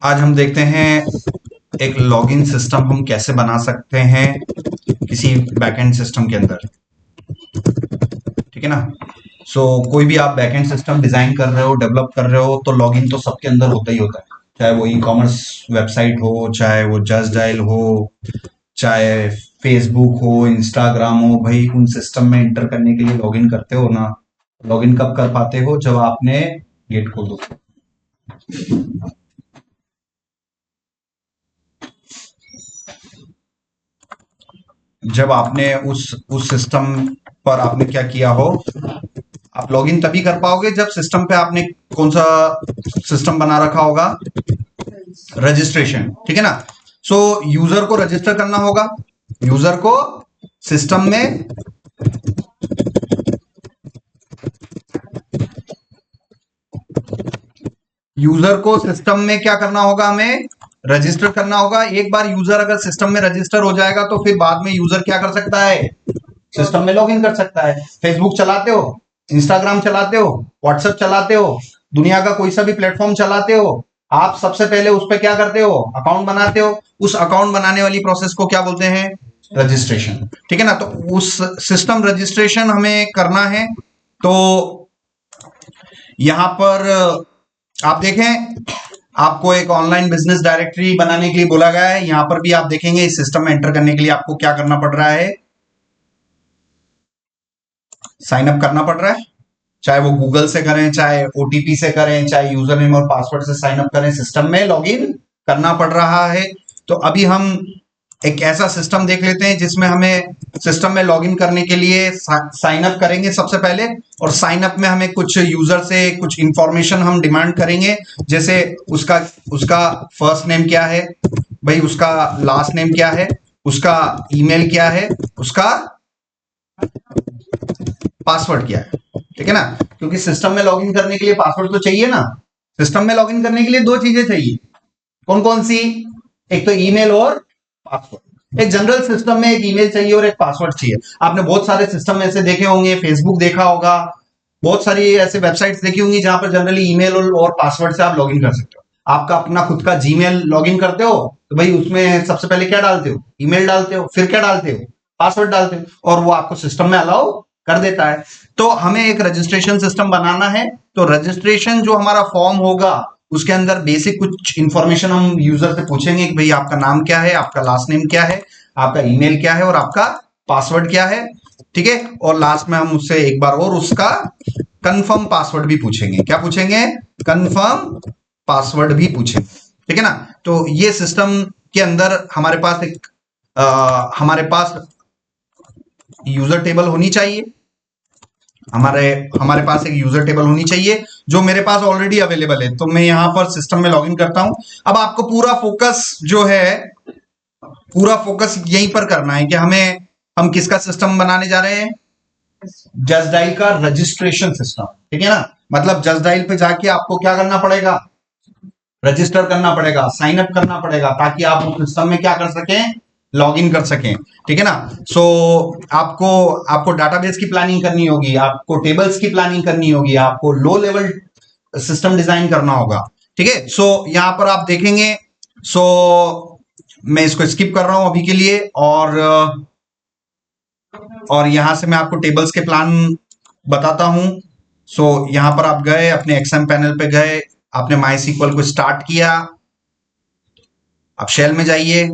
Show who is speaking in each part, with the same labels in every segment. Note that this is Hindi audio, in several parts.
Speaker 1: आज हम देखते हैं एक लॉगिन सिस्टम हम कैसे बना सकते हैं किसी बैकएंड सिस्टम के अंदर। ठीक है ना। कोई भी आप बैकएंड सिस्टम डिजाइन कर रहे हो, डेवलप कर रहे हो, तो लॉगिन तो सबके अंदर होता ही होता है। चाहे वो ई कॉमर्स वेबसाइट हो, चाहे वो जस्ट डायल हो, चाहे फेसबुक हो, इंस्टाग्राम हो, भाई उन सिस्टम में इंटर करने के लिए लॉगिन करते हो ना। लॉगिन कब कर पाते हो? जब आपने गेट खोल दो। जब आपने उस सिस्टम पर आपने क्या किया हो। आप लॉगिन तभी कर पाओगे जब सिस्टम पे आपने कौन सा सिस्टम बना रखा होगा, रजिस्ट्रेशन। ठीक है ना। यूजर को रजिस्टर करना होगा। यूजर को सिस्टम में क्या करना होगा? हमें रजिस्टर करना होगा। एक बार यूजर अगर सिस्टम में रजिस्टर हो जाएगा तो फिर बाद में यूजर क्या कर सकता है? सिस्टम में लॉगिन कर सकता है। फेसबुक चलाते हो, इंस्टाग्राम चलाते हो, व्हाट्सएप चलाते हो, दुनिया का कोई सा भी प्लेटफॉर्म चलाते हो, आप सबसे पहले उस पर क्या करते हो? अकाउंट बनाते हो। उस अकाउंट बनाने वाली प्रोसेस को क्या बोलते हैं? रजिस्ट्रेशन। ठीक है ना। तो उस सिस्टम रजिस्ट्रेशन हमें करना है। तो यहां पर आप देखें, आपको एक ऑनलाइन बिजनेस डायरेक्टरी बनाने के लिए बोला गया है। यहां पर भी आप देखेंगे इस सिस्टम में एंटर करने के लिए आपको क्या करना पड़ रहा है? साइन अप करना पड़ रहा है। चाहे वो गूगल से करें, चाहे ओटीपी से करें, चाहे यूजर नेम और पासवर्ड से साइन अप करें, सिस्टम में लॉगिन करना पड़ रहा है। तो अभी हम एक ऐसा सिस्टम देख लेते हैं जिसमें हमें सिस्टम में लॉगिन करने के लिए साइन अप करेंगे सबसे पहले। और साइन अप में हमें कुछ यूजर से कुछ इंफॉर्मेशन हम डिमांड करेंगे। जैसे उसका उसका फर्स्ट नेम क्या है भाई, उसका लास्ट नेम क्या है, उसका ईमेल क्या है, उसका पासवर्ड क्या है। ठीक है ना। क्योंकि सिस्टम में लॉगिन करने के लिए पासवर्ड तो चाहिए ना। सिस्टम में लॉगिन करने के लिए दो चीजें चाहिए। कौन कौन सी? एक तो ईमेल और पासवर्ड। एक जनरल सिस्टम में एक ईमेल चाहिए और एक पासवर्ड चाहिए। आपने बहुत सारे सिस्टम ऐसे देखे होंगे, फेसबुक देखा होगा, बहुत सारी ऐसे वेबसाइट्स देखी होंगी जहां पर जनरली ईमेल और पासवर्ड से आप लॉगिन कर सकते हो। आपका अपना खुद का जीमेल लॉगिन करते हो तो भाई उसमें सबसे पहले क्या डालते हो? ईमेल डालते हो, फिर क्या डालते हो? पासवर्ड डालते हो, और वो आपको सिस्टम में अलाउ कर देता है। तो हमें एक रजिस्ट्रेशन सिस्टम बनाना है। तो रजिस्ट्रेशन जो हमारा फॉर्म होगा उसके अंदर बेसिक कुछ इंफॉर्मेशन हम यूजर से पूछेंगे कि भाई आपका नाम क्या है, आपका लास्ट नेम क्या है, आपका ईमेल क्या है और आपका पासवर्ड क्या है। ठीक है। और लास्ट में हम उससे एक बार और उसका कंफर्म पासवर्ड भी पूछेंगे। क्या पूछेंगे? कंफर्म पासवर्ड भी पूछेंगे। ठीक है ना। तो ये सिस्टम के अंदर हमारे पास यूजर टेबल होनी चाहिए। हमारे हमारे पास एक यूजर टेबल होनी चाहिए जो मेरे पास ऑलरेडी अवेलेबल है। तो मैं यहां पर सिस्टम में लॉगिन करता हूं। अब आपको पूरा फोकस जो है, पूरा फोकस यहीं पर करना है कि हम किसका सिस्टम बनाने जा रहे हैं? जस्ट डायल का रजिस्ट्रेशन सिस्टम। ठीक है ना। मतलब जस्ट डायल पे जाके आपको क्या करना पड़ेगा? रजिस्टर करना पड़ेगा, साइन अप करना पड़ेगा, ताकि आप उस सिस्टम में क्या कर सकें? लॉग इन कर सकें। ठीक है ना। सो आपको आपको डाटाबेस की प्लानिंग करनी होगी, आपको टेबल्स की प्लानिंग करनी होगी, आपको लो लेवल सिस्टम डिजाइन करना होगा। ठीक है। यहां पर आप देखेंगे। सो मैं इसको स्किप कर रहा हूं अभी के लिए। और यहां से मैं आपको टेबल्स के प्लान बताता हूं। यहां पर आप गए, अपने एक्सएम पैनल पे गए, आपने माई सीक्वल को स्टार्ट किया। आप शेल में जाइए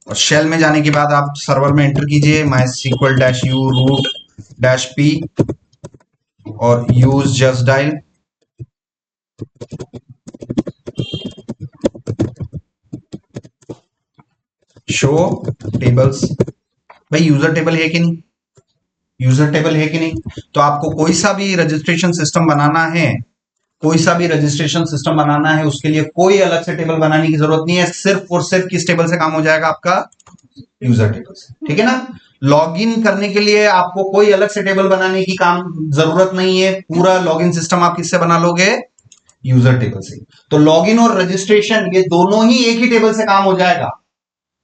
Speaker 1: और शेल में जाने के बाद आप सर्वर में एंटर कीजिए MySQL dash u root dash p और use Justdial. Show tables. भाई यूजर टेबल है कि नहीं? यूजर टेबल है कि नहीं? तो आपको कोई सा भी रजिस्ट्रेशन सिस्टम बनाना है, कोई सा भी रजिस्ट्रेशन सिस्टम बनाना है, उसके लिए कोई अलग से टेबल बनाने की जरूरत नहीं है। सिर्फ और सिर्फ किस टेबल से काम हो जाएगा? आपका यूजर टेबल से। ठीक है ना। लॉगिन करने के लिए आपको कोई अलग से टेबल बनाने की काम जरूरत नहीं है। पूरा लॉगिन सिस्टम आप किससे बना लोगे? यूजर टेबल से। तो लॉगिन और रजिस्ट्रेशन ये दोनों ही एक ही टेबल से काम हो जाएगा।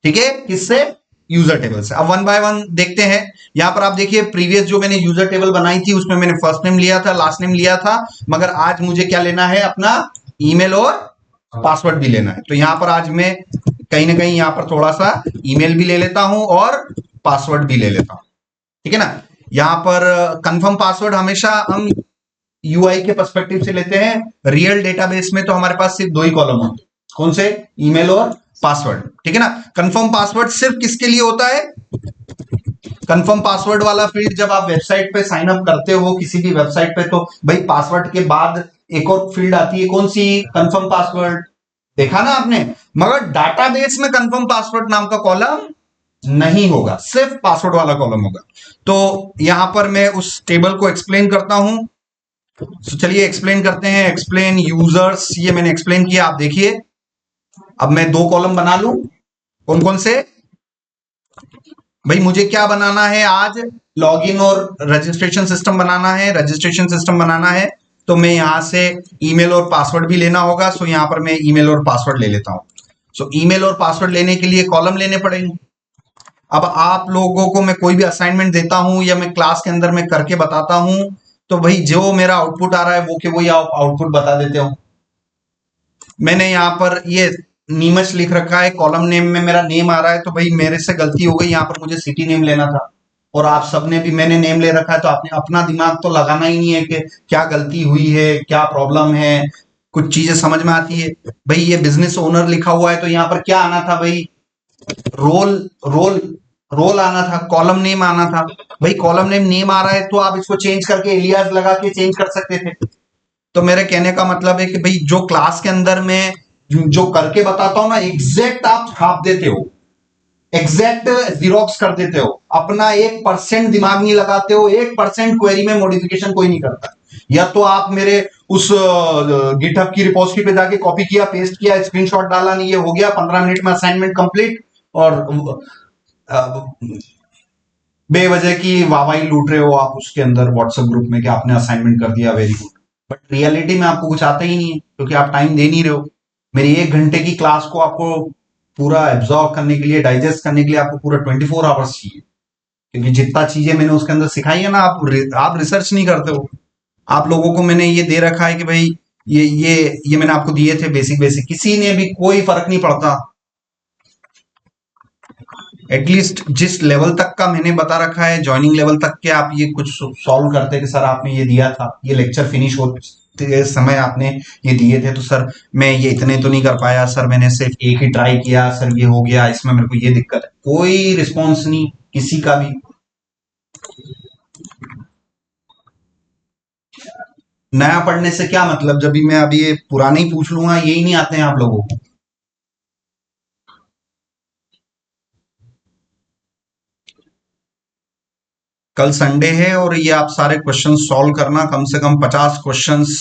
Speaker 1: ठीक है। किससे? यूजर टेबल से। अब वन बाय वन देखते हैं। यहां पर आप देखिए, प्रीवियस जो मैंने यूजर टेबल बनाई थी उसमें मैंने फर्स्ट नेम लिया था, लास्ट नेम लिया था, मगर आज मुझे क्या लेना है? अपना ईमेल और पासवर्ड भी लेना है। तो यहां पर आज मैं कहीं ना कहीं यहां पर थोड़ा सा ईमेल भी ले लेता हूं और पासवर्ड भी ले लेता हूं, ठीक है ना। यहां पर कंफर्म पासवर्ड हमेशा हम यूआई के पर्सपेक्टिव से लेते हैं। रियल डेटाबेस में तो हमारे पास सिर्फ दो ही कॉलम होते हैं, कौन से, ईमेल और पासवर्ड, ठीक है ना। कंफर्म पासवर्ड सिर्फ किसके लिए होता है, कंफर्म पासवर्ड वाला फील्ड जब आप वेबसाइट पे साइन अप करते हो किसी भी वेबसाइट पे, तो भाई पासवर्ड के बाद एक और फील्ड आती है, कौन सी, कंफर्म पासवर्ड, देखा ना आपने। मगर डाटाबेस में कंफर्म पासवर्ड नाम का कॉलम नहीं होगा, सिर्फ पासवर्ड वाला कॉलम होगा। तो यहां पर मैं उस टेबल को एक्सप्लेन करता हूं। तो चलिए एक्सप्लेन करते हैं। एक्सप्लेन यूजर्स, ये मैंने एक्सप्लेन किया, आप देखिए। अब मैं दो कॉलम बना लूं, कौन कौन से, भाई मुझे क्या बनाना है आज, लॉगिन और रजिस्ट्रेशन सिस्टम बनाना है। रजिस्ट्रेशन सिस्टम बनाना है तो मैं यहां से ईमेल और पासवर्ड भी लेना होगा। सो यहां पर मैं ईमेल और पासवर्ड ले लेता हूं। सो ईमेल और पासवर्ड लेने के लिए कॉलम लेने पड़ेंगे। अब आप लोगों को मैं कोई भी असाइनमेंट देता हूं या मैं क्लास के अंदर मैं करके बताता हूं, तो भाई जो मेरा आउटपुट आ रहा है वो के वही आप आउटपुट बता देते हो। मैंने यहां पर ये नीमच लिख रखा है, कॉलम नेम में मेरा नेम आ रहा है, तो भाई मेरे से गलती हो गई, यहां पर मुझे सिटी नेम लेना था। और आप सबने भी मैंने नेम ले रखा है, तो आपने अपना दिमाग तो लगाना ही नहीं है कि क्या गलती हुई है, क्या प्रॉब्लम है। कुछ चीजें समझ में आती है। भाई ये बिजनेस ओनर लिखा हुआ है, तो यहां पर क्या आना था भाई, रोल रोल रोल आना था, कॉलम नेम आना था। भाई कॉलम नेम नेम आ रहा है तो आप इसको चेंज करके एलियास लगा के चेंज कर सकते थे। तो मेरे कहने का मतलब है कि भाई जो क्लास के अंदर में जो करके बताता हूं ना, एग्जैक्ट आप छाप देते हो, एग्जैक्ट जीरोक्स कर देते हो, अपना 1% दिमाग नहीं लगाते हो, 1% क्वेरी में मॉडिफिकेशन कोई नहीं करता। या तो आप मेरे उस गिटहब की रिपोजिटरी पे जाके कॉपी किया, पेस्ट किया, स्क्रीनशॉट डाला, नहीं ये हो गया 15 मिनट में असाइनमेंट कंप्लीट, और बेवजह की वाहवाही लूट रहे हो आप उसके अंदर व्हाट्सएप ग्रुप में कि आपने असाइनमेंट कर दिया, वेरी गुड। बट रियलिटी में आपको कुछ आता ही नहीं है, क्योंकि आप टाइम दे नहीं रहे हो। मेरी 1 घंटे की क्लास को आपको पूरा एब्जॉर्व करने के लिए, डाइजेस्ट करने के लिए आपको पूरा 24 आवर्स चाहिए। क्योंकि जितना चीजें मैंने उसके अंदर सिखाई है ना, आप रिसर्च नहीं करते हो। आप लोगों को मैंने ये दे रखा है कि भाई ये मैंने आपको दिए थे बेसिक बेसिक, किसी ने भी कोई फर्क नहीं पड़ता। एटलीस्ट जिस लेवल तक का मैंने बता रखा है, ज्वाइनिंग लेवल तक के आप ये कुछ सॉल्व करते कि सर आपने ये दिया था, ये लेक्चर फिनिश होते समय आपने ये दिए थे, तो सर मैं ये इतने तो नहीं कर पाया, सर मैंने सिर्फ एक ही ट्राई किया, सर ये हो गया, इसमें मेरे को ये दिक्कत है। कोई रिस्पॉन्स नहीं किसी का भी। नया पढ़ने से क्या मतलब, जब भी मैं अभी ये पुराने ही पूछ लूंगा, यही नहीं आते हैं आप लोगों को। कल संडे है और ये आप सारे क्वेश्चन सॉल्व करना, कम से कम 50 क्वेश्चंस।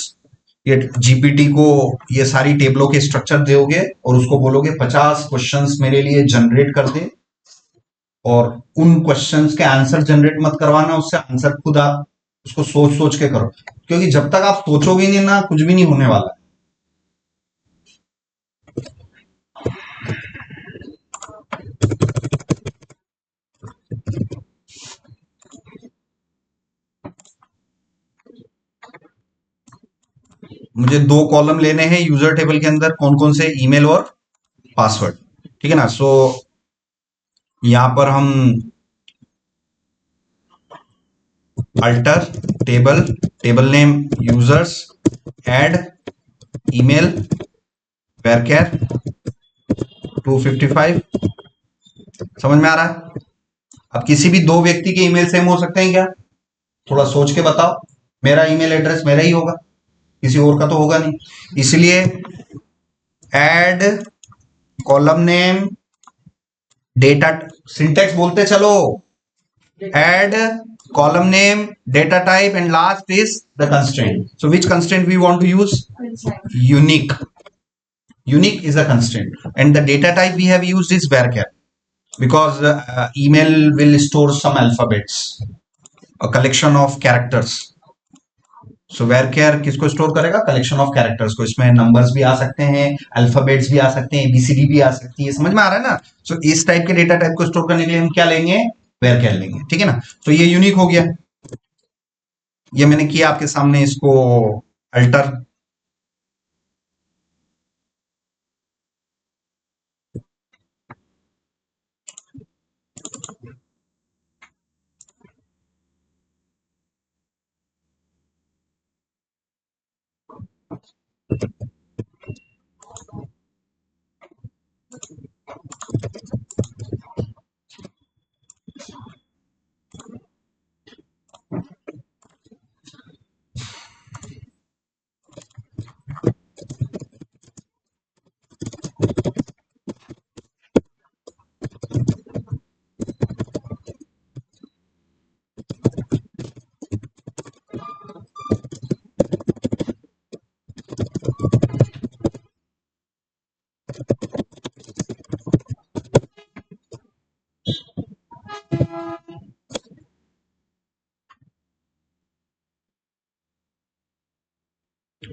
Speaker 1: ये जीपीटी को ये सारी टेबलों के स्ट्रक्चर दोगे और उसको बोलोगे 50 क्वेश्चंस मेरे लिए जनरेट कर दे, और उन क्वेश्चंस के आंसर जनरेट मत करवाना, उससे आंसर खुद आप उसको सोच सोच के करो। क्योंकि जब तक आप सोचोगे नहीं ना, कुछ भी नहीं होने वाला। मुझे दो कॉलम लेने हैं यूजर टेबल के अंदर, कौन कौन से, ईमेल और पासवर्ड, ठीक है ना। सो यहां पर हम alter table, table name users, add email varchar 255, समझ में आ रहा है। अब किसी भी दो व्यक्ति के ईमेल सेम हो सकते हैं क्या, थोड़ा सोच के बताओ। मेरा ईमेल एड्रेस मेरा ही होगा, किसी और का तो होगा नहीं। इसलिए add column name data, syntax बोलते चलो, add column name, data type, and last is the constraint. So which constraint we want to use? Unique. Unique is a constraint, and the data type we have used is varchar, because email will store some alphabets, a collection of characters. So varchar किसको स्टोर करेगा, कलेक्शन ऑफ कैरेक्टर्स को। इसमें नंबर्स भी आ सकते हैं, अल्फाबेट्स भी आ सकते हैं, एबीसीडी भी आ सकती है, समझ में आ रहा है ना। सो इस टाइप के डेटा टाइप को स्टोर करने के लिए हम क्या लेंगे, वेरकेयर लेंगे, ठीक है ना। तो ये यूनिक हो गया, ये मैंने किया आपके सामने, इसको alter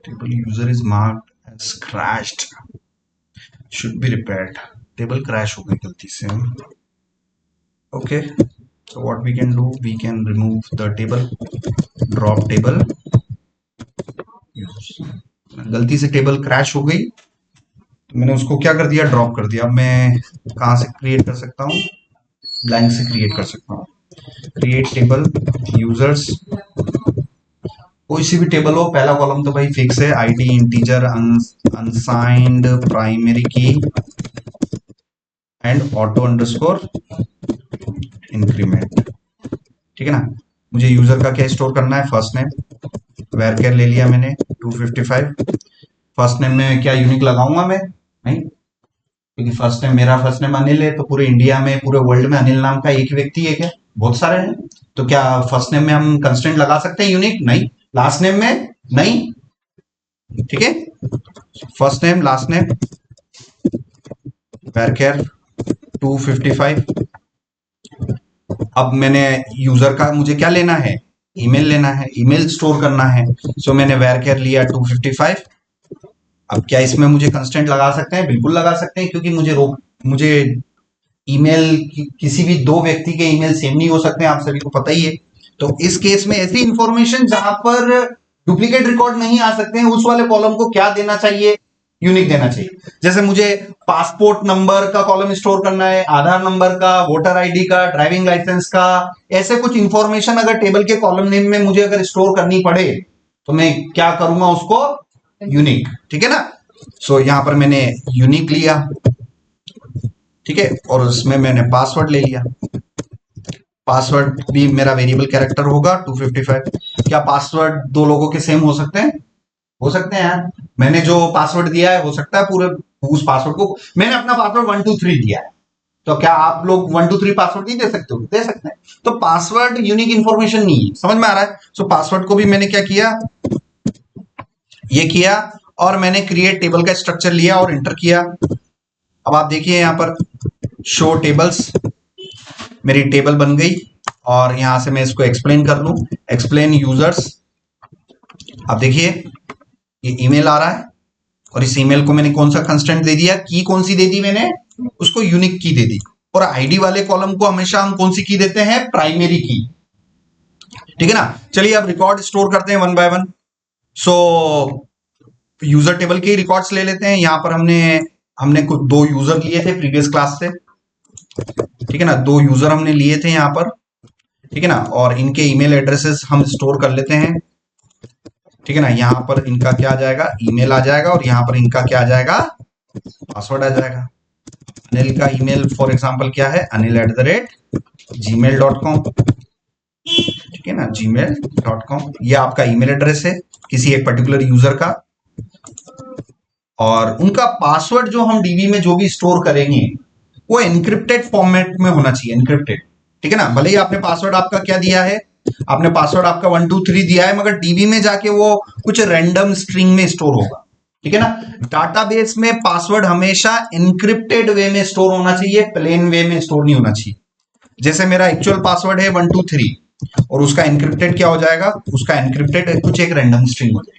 Speaker 1: table user is marked as crashed, should be repaired. Table crash हो गई गलती से. Okay, so what we can do, we can remove the table, drop table. गलती से टेबल क्रैश हो गई तो मैंने उसको क्या कर दिया, ड्रॉप कर दिया. अब मैं कहाँ से क्रिएट कर सकता हूँ, ब्लैंक से क्रिएट कर सकता हूँ. क्रिएट टेबल यूजर्स, कोई सी भी टेबल हो, पहला कॉलम तो भाई फिक्स है, आईडी इंटीजर अनसाइंड प्राइमरी की एंड ऑटो अंडरस्कोर इंक्रीमेंट. ठीक है ना. मुझे यूजर का क्या स्टोर करना है, फर्स्ट नेम, वेरकेर ले लिया मैंने 255. फर्स्ट नेम में क्या यूनिक लगाऊंगा मैं, नहीं, क्योंकि फर्स्ट नेम मेरा फर्स्ट नेम अनिल है, तो पूरे इंडिया में पूरे वर्ल्ड में अनिल नाम का एक व्यक्ति है क्या, बहुत सारे हैं. तो क्या फर्स्ट नेम में हम कंस्टेंट लगा सकते हैं यूनिक, नहीं. लास्ट नेम में नहीं. ठीक है, फर्स्ट नेम लास्ट नेम वेरकेर 255. अब मैंने यूजर का मुझे क्या लेना है, ईमेल लेना है, ईमेल स्टोर करना है. सो मैंने वेरकेर लिया 255. अब क्या इसमें मुझे कंस्टेंट लगा सकते हैं, बिल्कुल लगा सकते हैं, क्योंकि मुझे ईमेल किसी भी दो व्यक्ति के ईमेल सेम नहीं हो सकते, आप सभी को पता ही है. तो इस केस में ऐसी इंफॉर्मेशन जहां पर डुप्लीकेट रिकॉर्ड नहीं आ सकते हैं, उस वाले कॉलम को क्या देना चाहिए, यूनिक देना चाहिए. जैसे मुझे पासपोर्ट नंबर का कॉलम स्टोर करना है, आधार नंबर का, वोटर आईडी का, ड्राइविंग लाइसेंस का, ऐसे कुछ इंफॉर्मेशन अगर टेबल के कॉलम नेम में मुझे अगर स्टोर करनी पड़े तो मैं क्या करूंगा, उसको यूनिक. ठीक है ना. सो यहां पर मैंने यूनिक लिया, ठीक है, और उसमें मैंने पासवर्ड ले लिया. पासवर्ड भी मेरा वेरिएबल कैरेक्टर होगा 255. क्या पासवर्ड दो लोगों के सेम हो सकते हैं, हो सकते हैं यार. मैंने जो पासवर्ड दिया है, हो सकता है पूरे उस पासवर्ड को, मैंने अपना पासवर्ड 123 दिया है, तो क्या आप लोग 123 पासवर्ड नहीं दे सकते हो, दे सकते हैं. तो पासवर्ड यूनिक इंफॉर्मेशन नहीं है, समझ में आ रहा है. सो पासवर्ड को भी मैंने क्या किया, ये किया, और मैंने क्रिएट टेबल का स्ट्रक्चर लिया और एंटर किया. अब आप देखिए यहां पर शो टेबल्स, मेरी टेबल बन गई. और यहां से मैं इसको एक्सप्लेन कर लूं, एक्सप्लेन यूजर्स. अब देखिए ये ईमेल आ रहा है, और इस ईमेल को मैंने कौन सा कंस्टेंट दे दिया, की कौन सी दे दी मैंने, उसको यूनिक की दे दी. और आईडी वाले कॉलम को हमेशा हम कौन सी की देते हैं, प्राइमरी की. ठीक है ना. चलिए अब रिकॉर्ड स्टोर करते हैं one by one. So user table के रिकॉर्ड्स ले लेते हैं. यहां पर हमने कुछ दो यूजर लिए थे प्रीवियस क्लास से. ठीक है ना, दो यूजर हमने लिए थे यहां पर. ठीक है ना, और इनके ईमेल एड्रेसेस हम स्टोर कर लेते हैं. ठीक है ना, यहां पर इनका क्या आ जाएगा, ईमेल आ जाएगा, और यहां पर इनका क्या आ जाएगा, पासवर्ड आ जाएगा. अनिल का ईमेल फॉर एग्जांपल क्या है, anil@gmail.com. ठीक है ना, gmail.com. ये आपका ईमेल एड्रेस है किसी एक पर्टिकुलर यूजर का. और उनका पासवर्ड जो हम डीबी में जो भी स्टोर करेंगे वो एनक्रिप्टेड फॉर्मेट में होना चाहिए, एनक्रिप्टेड. ठीक है ना. भले ही आपने पासवर्ड आपका क्या दिया है, आपने पासवर्ड आपका 123 दिया है, मगर डीबी में जाके वो कुछ रैंडम स्ट्रिंग में स्टोर होगा. ठीक है ना. डाटाबेस में पासवर्ड हमेशा एनक्रिप्टेड वे में स्टोर होना चाहिए, प्लेन वे में स्टोर नहीं होना चाहिए. जैसे मेरा एक्चुअल पासवर्ड है 123, और उसका एनक्रिप्टेड क्या हो जाएगा, उसका एनक्रिप्टेड कुछ एक रैंडम स्ट्रिंग हो जाएगी.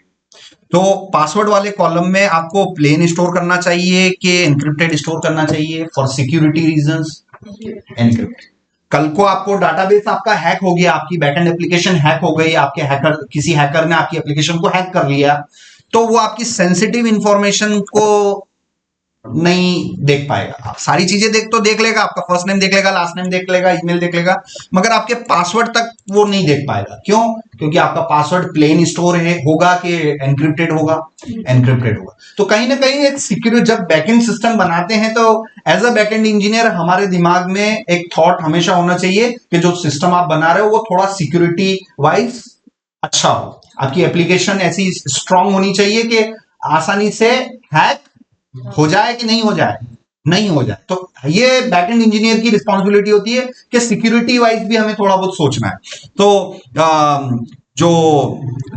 Speaker 1: तो पासवर्ड वाले कॉलम में आपको प्लेन स्टोर करना चाहिए कि एनक्रिप्टेड स्टोर करना चाहिए, फॉर सिक्योरिटी रीजंस एनक्रिप्टेड. कल को आपको डाटाबेस आपका हैक हो गया, आपकी बैकएंड एप्लीकेशन हैक हो गई, आपके हैकर, किसी हैकर ने आपकी एप्लीकेशन को हैक कर लिया, तो वो आपकी सेंसिटिव इंफॉर्मेशन को नहीं देख पाएगा। आप सारी चीजें देख लेगा, आपका फर्स्ट नेम देख लेगा, लास्ट नेम देख लेगा, ईमेल देख लेगा, मगर आपके पासवर्ड तक वो नहीं देख पाएगा। क्यों? क्योंकि आपका पासवर्ड प्लेन स्टोर है होगा कि एनक्रिप्टेड होगा, एनक्रिप्टेड होगा। तो कहीं ना कहीं एक सिक्योर, जब बैकएंड सिस्टम बनाते हैं तो एज अ बैकएंड इंजीनियर हमारे दिमाग में एक थॉट हमेशा होना चाहिए कि जो सिस्टम आप बना रहे हो वो थोड़ा सिक्योरिटी वाइज अच्छा हो। आपकी एप्लीकेशन ऐसी स्ट्रांग होनी चाहिए कि आसानी से हैक हो जाए कि नहीं हो जाए, नहीं हो जाए। तो ये बैकएंड इंजीनियर की रिस्पॉन्सिबिलिटी होती है कि सिक्योरिटी वाइज भी हमें थोड़ा बहुत सोचना है। तो जो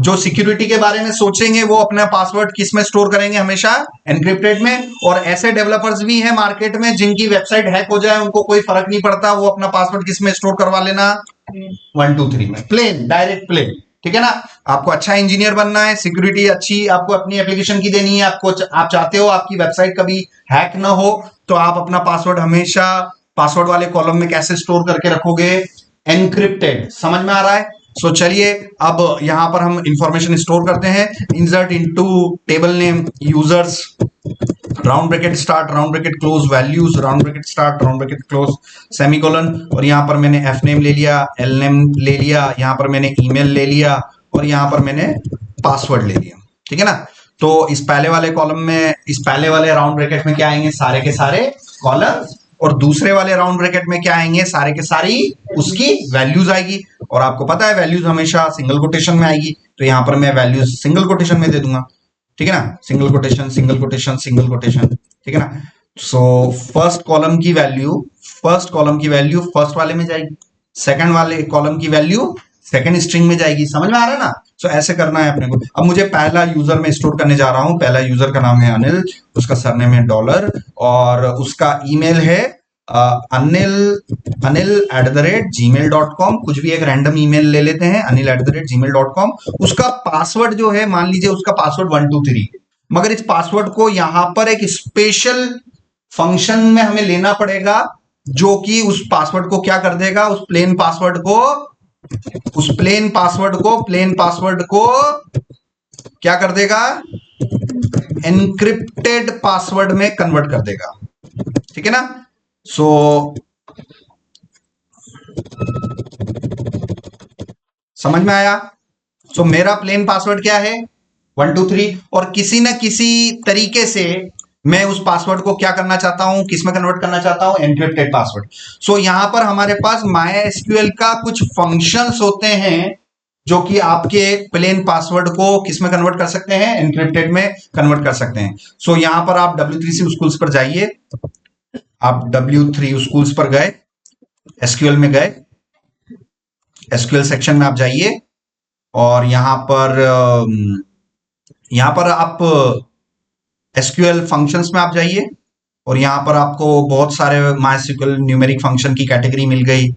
Speaker 1: जो सिक्योरिटी के बारे में सोचेंगे वो अपना पासवर्ड किस में स्टोर करेंगे? हमेशा एनक्रिप्टेड में। और ऐसे डेवलपर्स भी हैं मार्केट में जिनकी वेबसाइट हैक हो जाए उनको कोई फर्क नहीं पड़ता, वो अपना पासवर्ड किस में स्टोर करवा लेना? 1 2 3 में, प्लेन, डायरेक्ट प्लेन। ठीक है ना? आपको अच्छा इंजीनियर बनना है, सिक्योरिटी अच्छी आपको अपनी एप्लीकेशन की देनी है, आपको आप चाहते हो आपकी वेबसाइट कभी हैक ना हो, तो आप अपना पासवर्ड हमेशा पासवर्ड वाले कॉलम में कैसे स्टोर करके रखोगे? एनक्रिप्टेड। समझ में आ रहा है? सो चलिए अब यहां पर हम इंफॉर्मेशन स्टोर करते हैं। Insert into table name users, round bracket start, round bracket close, values, round bracket start, round bracket close, semicolon. और यहां पर मैंने एफ नेम ले लिया, एल नेम ले लिया, यहां पर मैंने ईमेल ले लिया, और यहां पर मैंने पासवर्ड ले लिया। ठीक है ना? तो इस पहले वाले कॉलम में, इस पहले वाले राउंड ब्रैकेट में क्या आएंगे? सारे के सारे कॉलम्स। और दूसरे वाले राउंड ब्रैकेट में क्या आएंगे? सारे के सारी उसकी वैल्यूज आएगी। और आपको पता है वैल्यूज हमेशा सिंगल कोटेशन में आएगी, तो यहां पर मैं वैल्यूज सिंगल कोटेशन में दे दूंगा। ठीक है ना? Single quotation, single quotation, single quotation. ठीक है ना? सो फर्स्ट कॉलम की वैल्यू, फर्स्ट कॉलम की वैल्यू फर्स्ट वाले में जाएगी, सेकंड वाले कॉलम की वैल्यू सेकंड स्ट्रिंग में जाएगी। समझ में आ रहा है ना? सो ऐसे करना है अपने को। अब मुझे पहला यूजर में स्टोर करने जा रहा हूं। पहला यूजर का नाम है अनिल, उसका सरनेम है डॉलर, और उसका ईमेल है अनिल अनिल@gmail.com। कुछ भी एक रैंडम ईमेल ले लेते हैं, अनिल@gmail.com। उसका पासवर्ड जो है, मान लीजिए उसका पासवर्ड 1 2 3, मगर इस पासवर्ड को यहां पर एक स्पेशल फंक्शन में हमें लेना पड़ेगा जो कि उस पासवर्ड को क्या कर देगा? उस प्लेन पासवर्ड को, उस प्लेन पासवर्ड को, प्लेन पासवर्ड को क्या कर देगा? एनक्रिप्टेड पासवर्ड में कन्वर्ट कर देगा। ठीक है ना? सो समझ में आया? सो मेरा प्लेन पासवर्ड क्या है? 1 2 3। और किसी न किसी तरीके से मैं उस पासवर्ड को क्या करना चाहता हूं? किस में कन्वर्ट करना चाहता हूं? Encrypted password. सो यहां पर हमारे पास MySQL का कुछ फंक्शंस होते हैं जो कि आपके प्लेन पासवर्ड को किस में कन्वर्ट कर सकते हैं? एनक्रिप्टेड में कन्वर्ट कर सकते हैं। सो यहां पर आप W3C स्कूल्स पर जाइए, आप W3 स्कूल्स पर गए, एसक्यूएल में गए, एसक्यूएल सेक्शन में आप जाइए, और यहां पर आप एसक्यूएल फंक्शंस में आप जाइए, और यहां पर आपको बहुत सारे MySQL न्यूमेरिक फंक्शन की कैटेगरी मिल गई,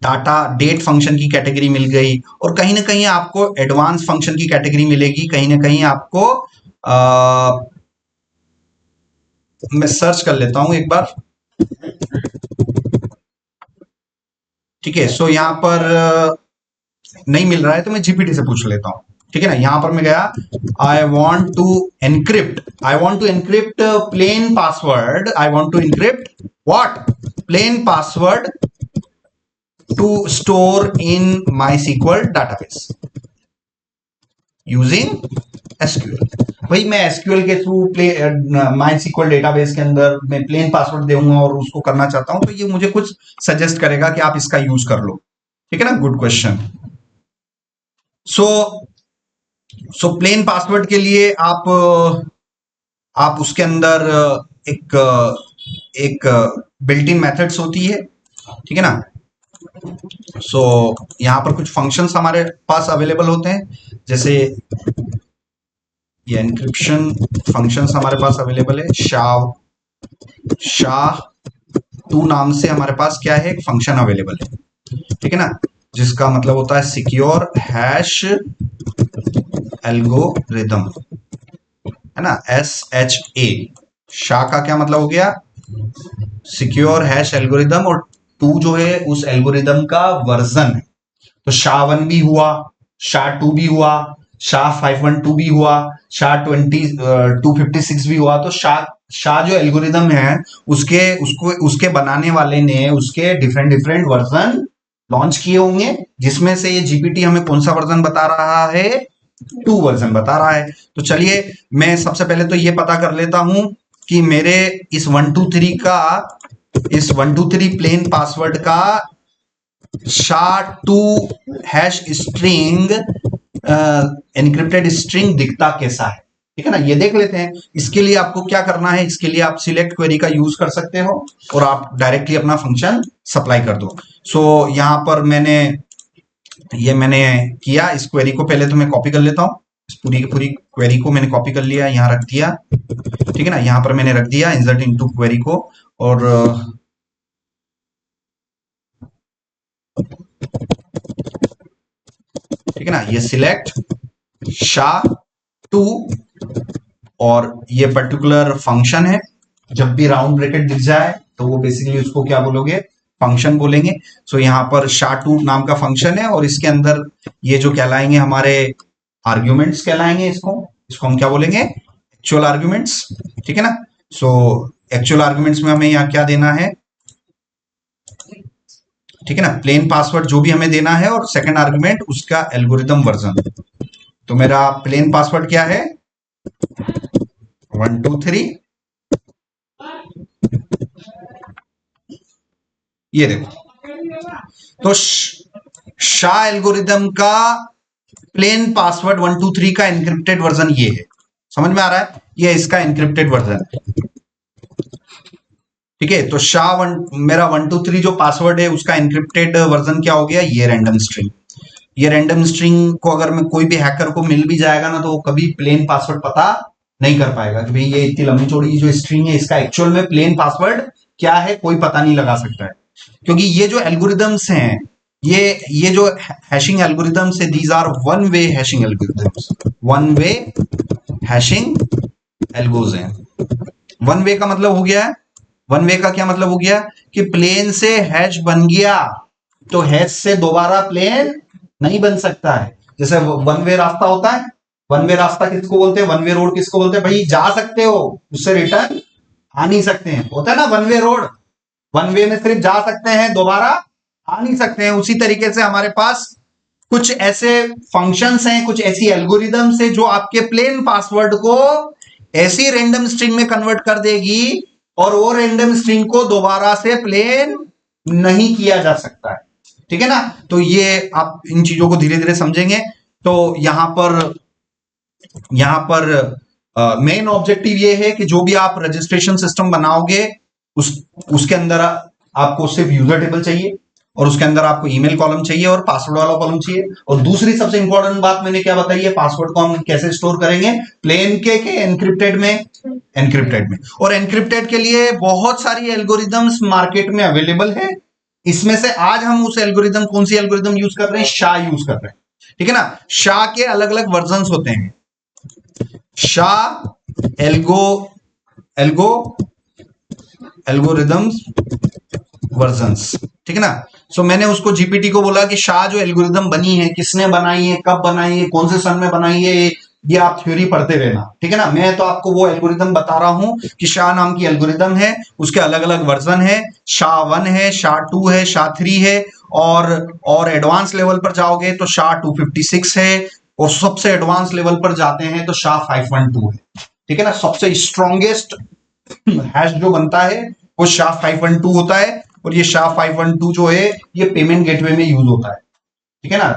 Speaker 1: डाटा डेट फंक्शन की कैटेगरी मिल गई, और कहीं ना कहीं आपको एडवांस फंक्शन की कैटेगरी मिलेगी, कहीं ना कहीं आपको मैं सर्च कर लेता हूं एक बार। ठीक है? सो यहां पर नहीं मिल रहा है तो मैं जीपीटी से पूछ लेता हूं। ठीक है ना? यहां पर मैं गया, I want to encrypt plain password, I want to encrypt what? Plain password to store in MySQL database using SQL. भाई मैं एसक्यूएल के थ्रू MySQL डेटाबेस के अंदर मैं प्लेन पासवर्ड दूंगा और उसको करना चाहता हूं, तो ये मुझे कुछ सजेस्ट करेगा कि आप इसका यूज कर लो। ठीक है ना? Good question. So plain password के लिए आप उसके अंदर एक एक बिल्ट इन मेथड्स होती है। ठीक है ना? सो यहां पर कुछ फंक्शंस हमारे पास अवेलेबल होते हैं, जैसे ये एनक्रिप्शन फंक्शंस हमारे पास अवेलेबल है। SHA-2 नाम से हमारे पास क्या है? एक फंक्शन अवेलेबल है। ठीक है ना? जिसका मतलब होता है सिक्योर हैश एल्गोरिदम, है ना? SHA। SHA का क्या मतलब हो गया? Secure hash algorithm. और 2 जो है उस एल्गोरिदम का वर्जन है। तो SHA-1 भी हुआ, SHA-2 भी हुआ, SHA-512 भी हुआ, SHA-256 भी हुआ। तो शाह जो एल्गोरिदम है उसके बनाने वाले ने उसके डिफरेंट डिफरेंट वर्जन लॉन्च किए होंगे, जिसमें से ये जीपीटी हमें कौन सा वर्जन बता रहा है, 2 वर्जन बता रहा है। तो चलिए मैं सबसे पहले तो ये पता कर लेता हूं कि मेरे इस 123 प्लेन पासवर्ड का SHA-2 hash string encrypted string दिखता कैसा है, ठीक है ना, ये देख लेते हैं। इसके लिए आपको क्या करना है, इसके लिए आप सिलेक्ट क्वेरी का यूज कर सकते हो और आप डायरेक्टली अपना फंक्शन सप्लाई कर दो। सो यहां पर मैंने किया, इस क्वेरी को पहले तो मैं कॉपी कर लेता हूं। इस पूरी की पूरी क्वेरी को मैंने कॉपी कर लिया, यहां रख दिया, ठीक है ना, यहां पर मैंने रख दिया इंसर्ट इनटू क्वेरी को। और ठीक है ना, ये सिलेक्ट SHA-2 और ये पर्टिकुलर फंक्शन है। जब भी राउंड ब्रैकेट दिख जाए तो वो बेसिकली उसको क्या बोलोगे, फंक्शन बोलेंगे। सो यहाँ पर SHA-2 नाम का फंक्शन है और इसके अंदर ये जो कहलाएंगे हमारे आर्ग्यूमेंट्स कहलाएंगे, इसको हम क्या बोलेंगे, एक्चुअल आर्ग्यूमेंट्स, ठीक है ना। सो एक्चुअल आर्ग्यूमेंट्स में हमें यहाँ क्या देना है, ठीक है ना, प्लेन पासवर्ड जो भी हमें देना है और सेकंड आर्गुमेंट उसका एल्गोरिदम वर्जन। तो मेरा प्लेन पासवर्ड क्या है, 123, ये देखो। तो शाह एल्गोरिदम का प्लेन पासवर्ड 123 का एनक्रिप्टेड वर्जन ये है, समझ में आ रहा है, ये इसका एनक्रिप्टेड वर्जन है, ठीक है। तो मेरा 123 जो पासवर्ड है उसका एनक्रिप्टेड वर्जन क्या हो गया, ये रैंडम स्ट्रिंग। ये रैंडम स्ट्रिंग को अगर मैं कोई भी हैकर को मिल भी जाएगा ना, तो वो कभी प्लेन पासवर्ड पता नहीं कर पाएगा कि भाई ये इतनी लंबी चौड़ी जो स्ट्रिंग है इसका एक्चुअल में प्लेन पासवर्ड क्या है, कोई पता नहीं लगा सकता है। क्योंकि ये जो एल्गोरिदम्स हैं, ये जो हैशिंग एल्गोरिदम्स है, these are one way hashing algorithms, one way hashing algos हैं। वन वे का मतलब हो गया है, वन वे का क्या मतलब हो गया कि प्लेन से हैश बन गया तो हैश से दोबारा प्लेन नहीं बन सकता है। जैसे वन वे रास्ता होता है, वन वे रास्ता किसको बोलते हैं, वन वे रोड किसको बोलते हैं, भाई जा सकते हो उससे रिटर्न आ नहीं सकते हैं, होता है ना one way road, one way में सिर्फ जा सकते हैं दोबारा आ नहीं सकते हैं। उसी तरीके से हमारे पास कुछ ऐसे फंक्शंस हैं, कुछ ऐसी एल्गोरिदम्स है जो आपके प्लेन पासवर्ड को ऐसी रैंडम स्ट्रिंग में कन्वर्ट कर देगी और वो रैंडम स्ट्रिंग को दोबारा से प्लेन नहीं किया जा सकता है, ठीक है ना। तो ये आप इन चीजों को धीरे धीरे समझेंगे। तो यहां पर मेन ऑब्जेक्टिव ये है कि जो भी आप रजिस्ट्रेशन सिस्टम बनाओगे उसके अंदर आपको सिर्फ यूजर टेबल चाहिए और उसके अंदर आपको ईमेल कॉलम चाहिए और पासवर्ड वाला कॉलम चाहिए। और दूसरी सबसे इंपॉर्टेंट बात मैंने क्या बताई है, पासवर्ड को हम कैसे स्टोर करेंगे, प्लेन के एनक्रिप्टेड में। और एनक्रिप्टेड के लिए बहुत सारी एल्गोरिदम्स मार्केट में अवेलेबल है। इसमें से आज हम उस एल्गोरिदम, कौन सी एल्गोरिदम यूज कर रहे हैं, शाह यूज कर रहे हैं, ठीक है ना। शाह के अलग अलग वर्जन होते हैं, शाह एल्गोरिदम्स वर्जन्स, ठीक है ना। सो मैंने उसको जीपीटी को बोला कि शाह जो एल्गोरिदम बनी है, किसने बनाई है, कब बनाई है, कौन से सन में बनाई है, ये आप थ्योरी पढ़ते रहना, ठीक है ना। मैं तो आपको वो एल्गोरिदम बता रहा हूं कि शाह नाम की एल्गोरिदम है, उसके अलग अलग वर्जन है, SHA-1 है, SHA-2 है, SHA-3 है और एडवांस लेवल पर जाओगे तो SHA-256 है और सबसे एडवांस लेवल पर जाते हैं तो SHA-512 है, ठीक है ना। सबसे स्ट्रॉन्गेस्ट हैश जो बनता है वो SHA-512 होता है और ये SHA-512 जो है ये पेमेंट गेटवे में यूज होता है, ठीक है ना।